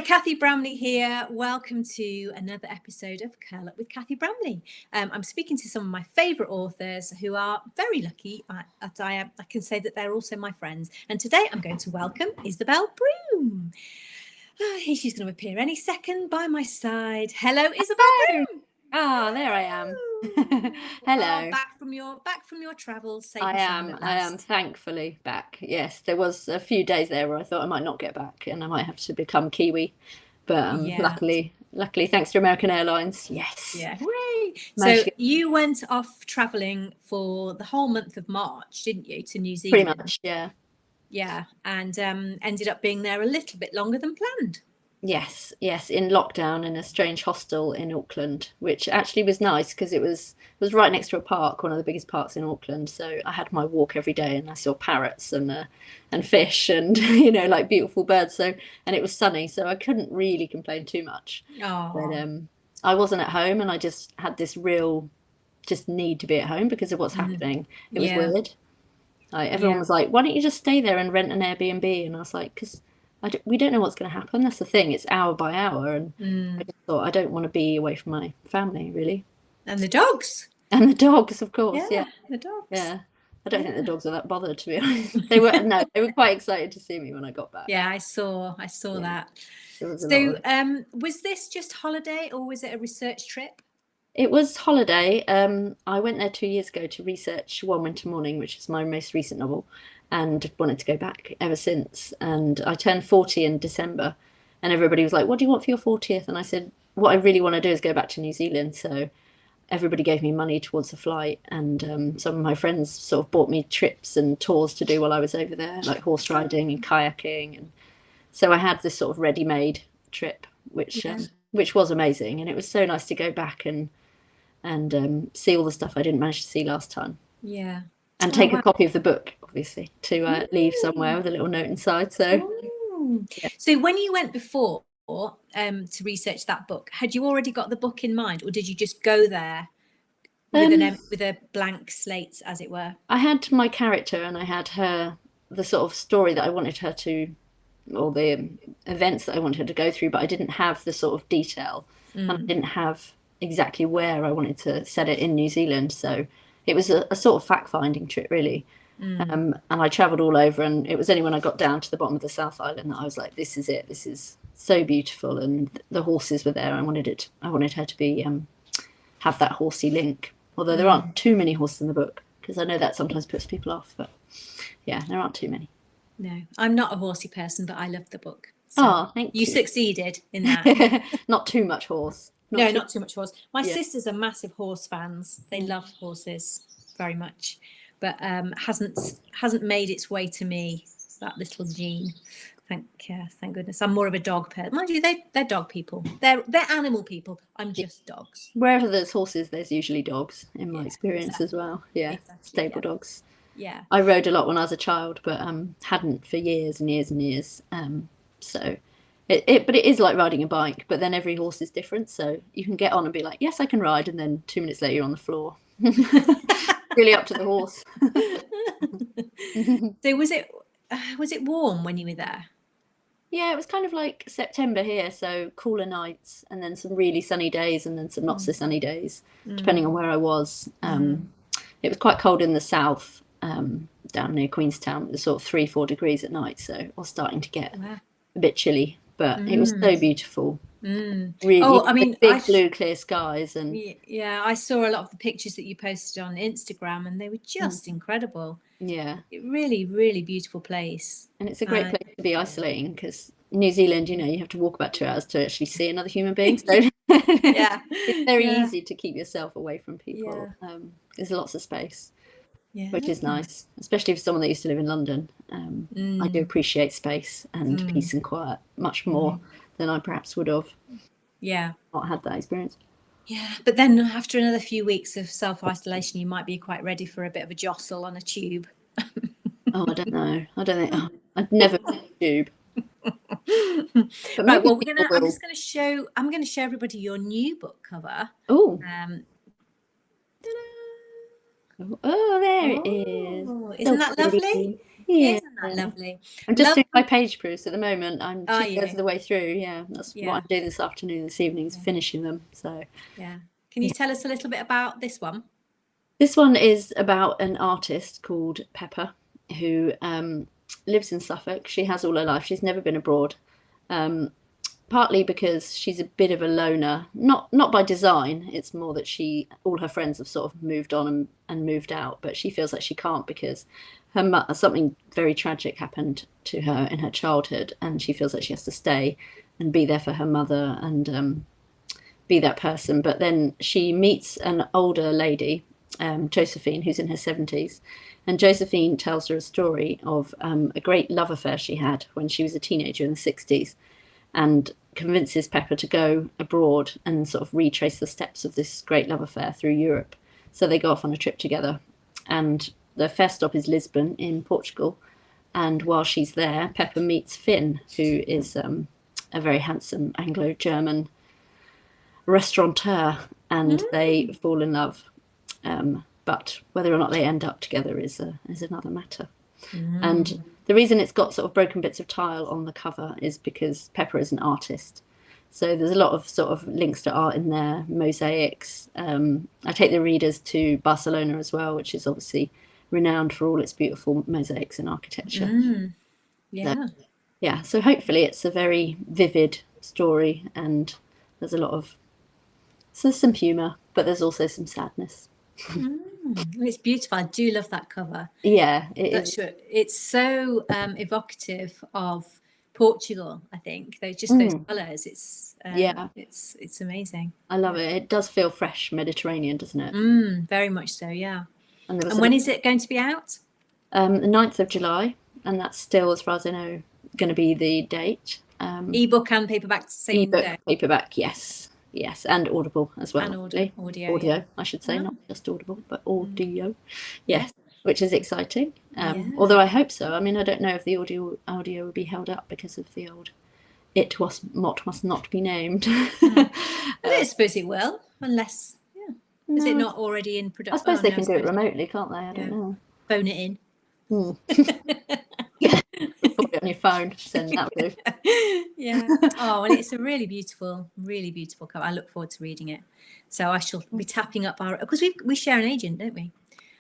Cathy Bramley here. Welcome to another episode of Curl Up with Cathy Bramley. I'm speaking to some of my favourite authors who are very lucky that I can say that they're also my friends. And today I'm going to welcome Isabelle Broom. She's going to appear any second by my side. Hello, Isabelle Broom. Ah, there I am. Hello. Oh, back from your travels. Safe I and sound at am last. thankfully back. Yes, there was a few days there where I thought I might not get back and I might have to become Kiwi. But luckily, thanks to American Airlines, yes. Yeah, hooray! So you went off travelling for the whole month of March, didn't you, to New Zealand? Pretty much, yeah. Yeah, and ended up being there a little bit longer than planned. Yes, in lockdown in a strange hostel in Auckland, which actually was nice because it was right next to a park, one of the biggest parks in Auckland. So I had my walk every day, and I saw parrots and fish and like beautiful birds. So and it was sunny, so I couldn't really complain too much. Oh. But I wasn't at home, and I just had this real just need to be at home because of what's happening. It was weird. Like everyone was like, "Why don't you just stay there and rent an Airbnb?" And I was like, "Because we don't know what's going to happen. That's the thing. It's hour by hour." And I just thought, I don't want to be away from my family, really. And the dogs. And the dogs, of course. Yeah. The dogs. Yeah. I don't think the dogs were that bothered, to be honest. They were quite excited to see me when I got back. Yeah, I saw that. So, was this just holiday or was it a research trip? It was holiday. I went there 2 years ago to research One Winter Morning, which is my most recent novel, and wanted to go back ever since. And I turned 40 in December, and everybody was like, "What do you want for your 40th?" And I said, "What I really want to do is go back to New Zealand." So everybody gave me money towards the flight, and some of my friends sort of bought me trips and tours to do while I was over there, like horse riding and kayaking. And so I had this sort of ready-made trip, which was amazing. And it was so nice to go back and see all the stuff I didn't manage to see last time. Yeah. And take a copy of the book, obviously, to leave somewhere with a little note inside. So, So when you went before to research that book, had you already got the book in mind, or did you just go there with a blank slate, as it were? I had my character, and I had the sort of story that I wanted her to, or the events that I wanted her to go through, but I didn't have the sort of detail, and I didn't have exactly where I wanted to set it in New Zealand. So it was a sort of fact-finding trip, really. And I travelled all over, and it was only when I got down to the bottom of the South Island that I was like, "This is it. This is so beautiful." And the horses were there. I wanted her to be have that horsey link. Although there aren't too many horses in the book, because I know that sometimes puts people off. But yeah, there aren't too many. No, I'm not a horsey person, but I loved the book. So thank you. You succeeded in that. Not too much horse. Not too much horse. My sisters are massive horse fans. They love horses very much, but hasn't made its way to me, that little gene. Thank goodness. I'm more of a dog person. Mind you, they're dog people. They're animal people. I'm just dogs. Wherever there's horses, there's usually dogs, in my experience as well. Yeah, stable dogs. Yeah. I rode a lot when I was a child, but hadn't for years and years and years. So but it is like riding a bike, but then every horse is different. So you can get on and be like, "Yes, I can ride," and then 2 minutes later you're on the floor. Really up to the horse. So was it warm when you were there? Yeah, it was kind of like September here, so cooler nights and then some really sunny days and then some not so sunny days, depending on where I was. It was quite cold in the south, down near Queenstown. It was sort of 3-4 degrees at night, so it was starting to get a bit chilly, but it was so beautiful. Really, big blue clear skies. And I saw a lot of the pictures that you posted on Instagram, and they were just incredible. Really, really beautiful place. And it's a great place to be isolating, because New Zealand, you have to walk about 2 hours to actually see another human being. So it's very easy to keep yourself away from people. There's lots of space, which is nice, especially for someone that used to live in London. I do appreciate space and peace and quiet much more than I perhaps would have not had that experience. Yeah, but then after another few weeks of self-isolation, you might be quite ready for a bit of a jostle on a tube. I don't know. I don't think I'd never been on a tube. Right, well, I'm going to show everybody your new book cover. Oh. Oh, there it is. Isn't that lovely? Yeah. Isn't that lovely? I'm just Love. doing my page proofs at the moment. I'm Are 2/3 of you? the way through. Yeah, that's what Yeah. I'm doing this afternoon, this evening, is Yeah. finishing them. So Yeah. Can you tell us a little bit about this one? this one is about an artist called Pepper who lives in Suffolk. She has all her life. She's never been abroad. Partly because she's a bit of a loner, not by design. It's more that all her friends have sort of moved on and moved out, but she feels like she can't because something very tragic happened to her in her childhood, and she feels like she has to stay and be there for her mother and be that person. But then she meets an older lady, Josephine, who's in her 70s, and Josephine tells her a story of a great love affair she had when she was a teenager in the 60s, and convinces Pepper to go abroad and sort of retrace the steps of this great love affair through Europe. So they go off on a trip together, and their first stop is Lisbon in Portugal. And while she's there, Pepper meets Finn, who is a very handsome Anglo-German restaurateur, and they fall in love. But whether or not they end up together is another matter. And the reason it's got sort of broken bits of tile on the cover is because Pepper is an artist. So there's a lot of sort of links to art in there, mosaics. I take the readers to Barcelona as well, which is obviously renowned for all its beautiful mosaics and architecture. Yeah. Yeah, so hopefully it's a very vivid story, and there's some humour, but there's also some sadness. It's beautiful. I do love that cover. Yeah, it is. It's so evocative of Portugal. I think those colours. It's Yeah. it's amazing. I love it. It does feel fresh Mediterranean, doesn't it? Very much so. Yeah. And And when is it going to be out? the 9th of July, and that's still, as far as I know, going to be the date. Ebook and paperback, same Ebook, day. paperback, yes, and Audible as well. And audio. I should say, not just Audible, but audio. Yes, Yeah. which is exciting. Although I hope so. I mean, I don't know if the audio will be held up because of the old must not be named. I don't suppose it will, unless is it not already in production? I suppose they can do it remotely, can't they? I don't know. Phone it in. Yeah, put it on your phone, send that through. Yeah. Oh, and it's a really beautiful cover. I look forward to reading it. So I shall be tapping up because we share an agent, don't we?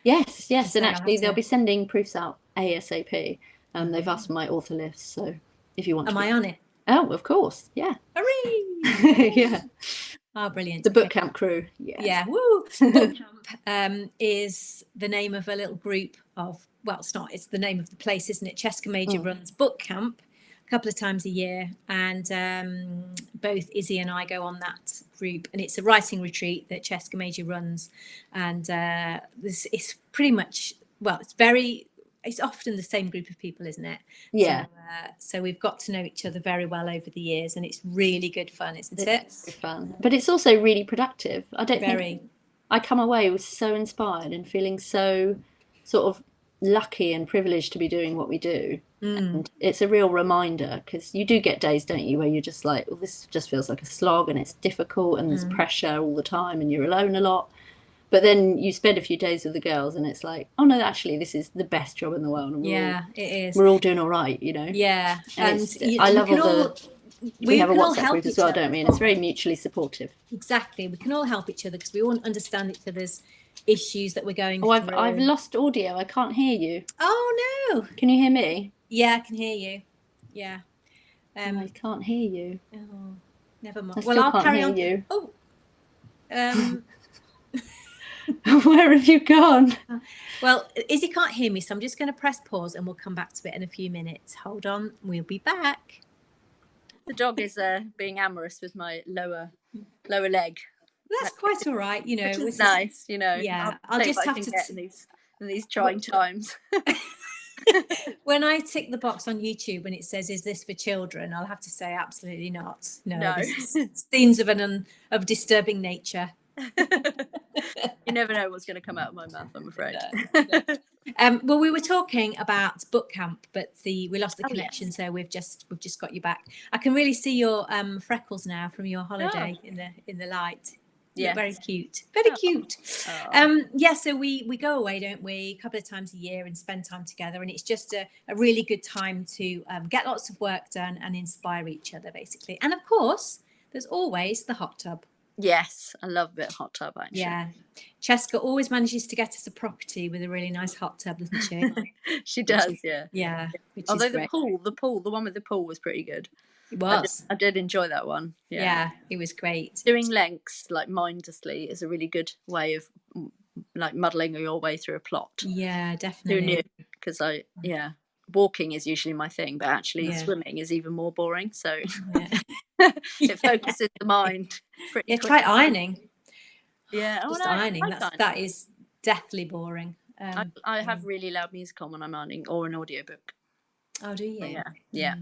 Yes, and actually they'll be sending proofs out ASAP. They've asked for my author list, so if you want Am to. I on it? Oh, of course, yeah. Hooray! Yeah. Oh, brilliant. The book camp crew. Yes. Yeah. Woo! Book camp is the name of a little group of, well, it's the name of the place, isn't it? Cheska Major runs book camp a couple of times a year, and both Izzy and I go on that group, and it's a writing retreat that Cheska Major runs, and this is pretty much, it's often the same group of people, isn't it? Yeah. So we've got to know each other very well over the years, and it's really good fun, isn't it? It's fun, but it's also really productive. I think I come away was so inspired and feeling so sort of lucky and privileged to be doing what we do. And it's a real reminder, because you do get days, don't you, where you're just like, well, this just feels like a slog and it's difficult and there's pressure all the time and you're alone a lot. But then you spend a few days with the girls and it's like, oh no, actually this is the best job in the world. And it is. We're all doing all right, you know. Yeah. And I love we have a WhatsApp group as well, don't we? And it's very mutually supportive. Exactly. We can all help each other because we all understand each other's issues that we're going through. I've lost audio. I can't hear you. Oh no. Can you hear me? Yeah, I can hear you. Yeah. I can't hear you. Oh, never mind. I'll carry on. You. Oh. Where have you gone? Well, Izzy can't hear me, so I'm just going to press pause and we'll come back to it in a few minutes. Hold on, we'll be back. The dog is being amorous with my lower leg. That's quite all right, you know. Which is nice, you know. Yeah, I'll just have to get in these trying times. When I tick the box on YouTube and it says, "Is this for children?" I'll have to say, absolutely not. No. This is scenes of disturbing nature. You never know what's going to come out of my mouth, I'm afraid. No. Well, we were talking about book camp, but we lost the connection, yes. So we've just got you back. I can really see your freckles now from your holiday in the light. Yeah, Yes. very cute. Very Oh. cute. Oh. Yeah, so we go away, don't we, a couple of times a year and spend time together. And it's just a really good time to get lots of work done and inspire each other, basically. And of course, there's always the hot tub. Yes, I love a bit of hot tub, actually. Yeah. Cheska always manages to get us a property with a really nice hot tub, doesn't she? She does, yeah. Yeah. Which Although is the great. the one with the pool was pretty good. It was. I did enjoy that one. Yeah, it was great. Doing lengths like mindlessly is a really good way of like muddling your way through a plot. Yeah, Who definitely. knew? Because walking is usually my thing, but actually Yeah. swimming is even more boring. So Yeah. it focuses the mind pretty quickly. Try ironing. Yeah, Just ironing. That is deathly boring. I have really loud music on when I'm ironing, or an audiobook. Oh, do you? Yeah.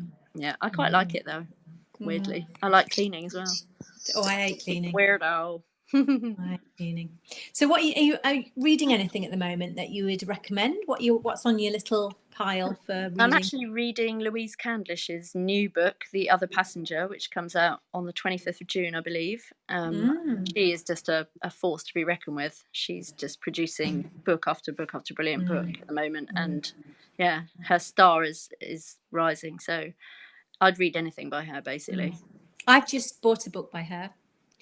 I quite like it though. Weirdly, I like cleaning as well. Oh, I hate cleaning. Weirdo. I hate cleaning. So, are you reading anything at the moment that you would recommend? What's on your little pile for reading? I'm actually reading Louise Candlish's new book, The Other Passenger, which comes out on the 25th of June, I believe. She is just a force to be reckoned with. She's just producing book after book after brilliant book at the moment, and her star is rising. So I'd read anything by her, basically. I've just bought a book by her.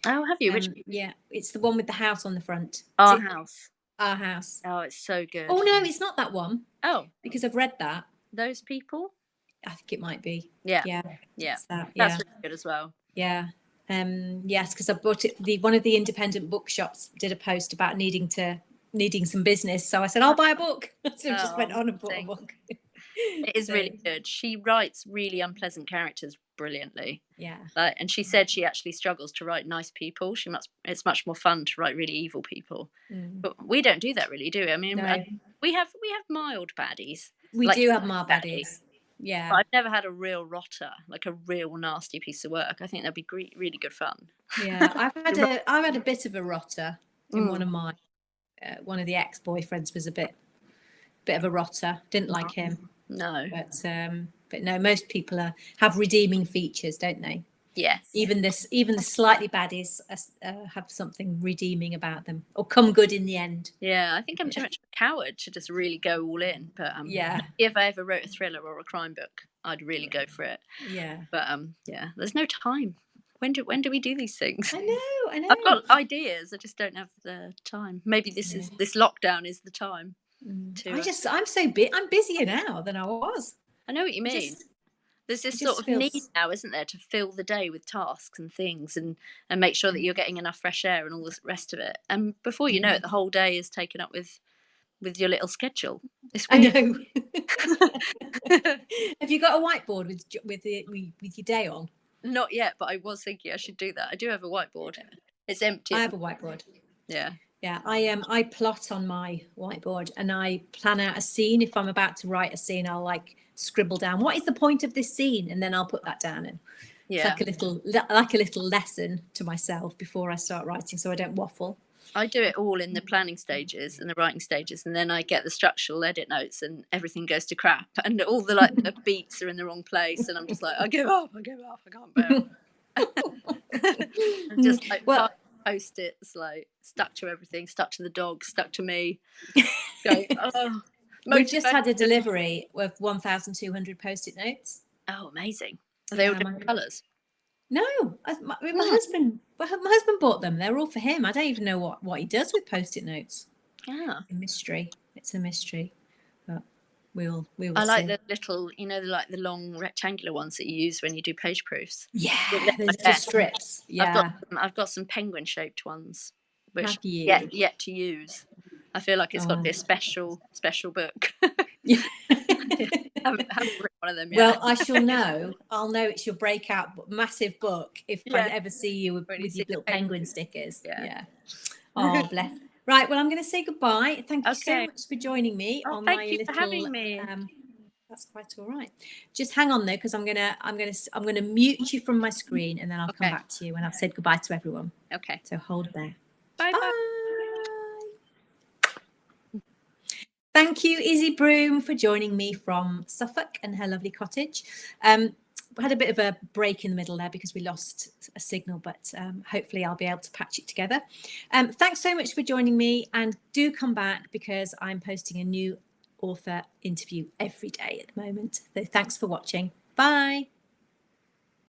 Oh, have you? Which? Yeah, it's the one with the house on the front. Our House. Our House. Oh, it's so good. Oh no, it's not that one. Oh, because I've read that. Those People. I think it might be. Yeah. That's really good as well. Yeah. Yes, because I bought it. One of the independent bookshops did a post about needing some business, so I said I'll buy a book. So I just went on and bought a book. It is really good. She writes really unpleasant characters brilliantly. Yeah. And she said she actually struggles to write nice people. It's much more fun to write really evil people. But we don't do that really, do we? I mean, we have mild baddies. We do have mild baddies. Yeah. But I've never had a real rotter, like a real nasty piece of work. I think that'd be really good fun. Yeah, I've had a bit of a rotter in one of my one of the ex-boyfriends was a bit of a rotter. Didn't like him. No. But no, most people have redeeming features, don't they? Yes. Even the slightly baddies have something redeeming about them, or come good in the end. Yeah, I think I'm too much of a coward to just really go all in. But if I ever wrote a thriller or a crime book, I'd really go for it. Yeah. But there's no time. When do we do these things? I know. I've got ideas. I just don't have the time. Maybe this lockdown is the time. I'm busier now than I was. I know what you mean. There's this sort of need now, isn't there, to fill the day with tasks and things and make sure that you're getting enough fresh air and all the rest of it. And before you know it, the whole day is taken up with your little schedule. I know. Have you got a whiteboard with your day on? Not yet, but I was thinking I should do that. I do have a whiteboard. It's empty. I have a whiteboard. Yeah. Yeah, I plot on my whiteboard and I plan out a scene. If I'm about to write a scene, I'll scribble down what is the point of this scene, and then I'll put that down. And it's like a little lesson to myself before I start writing, so I don't waffle. I do it all in the planning stages and the writing stages, and then I get the structural edit notes, and everything goes to crap, and all the the beats are in the wrong place, and I'm just like, I give up, I can't bear it. I'm just Post-its, stuck to everything, stuck to the dog, stuck to me. We've just had a delivery with 1,200 Post-it notes. Oh, amazing! Are they all different colours? No, my husband bought them. They're all for him. I don't even know what he does with Post-it notes. Yeah, it's a mystery. But we will. I like the little, the long rectangular ones that you use when you do page proofs. Yeah, the little strips. Yeah, I've got some penguin-shaped ones, which yet to use. I feel like it's got to be a special book. Yeah. haven't written one of them yet. Well, I shall know. I'll know it's your breakout massive book if I ever see you with your little penguin stickers. Yeah. Oh, bless. Right, well, I'm going to say goodbye. Thank you so much for joining me on my little. Thank you for having me. That's quite all right. Just hang on though, because I'm gonna mute you from my screen, and then I'll come back to you when I've said goodbye to everyone. Okay. So hold there. Bye. Thank you, Isabelle Broom, for joining me from Suffolk and her lovely cottage. had a bit of a break in the middle there because we lost a signal, but hopefully I'll be able to patch it together. Thanks so much for joining me, and do come back because I'm posting a new author interview every day at the moment. So thanks for watching. Bye.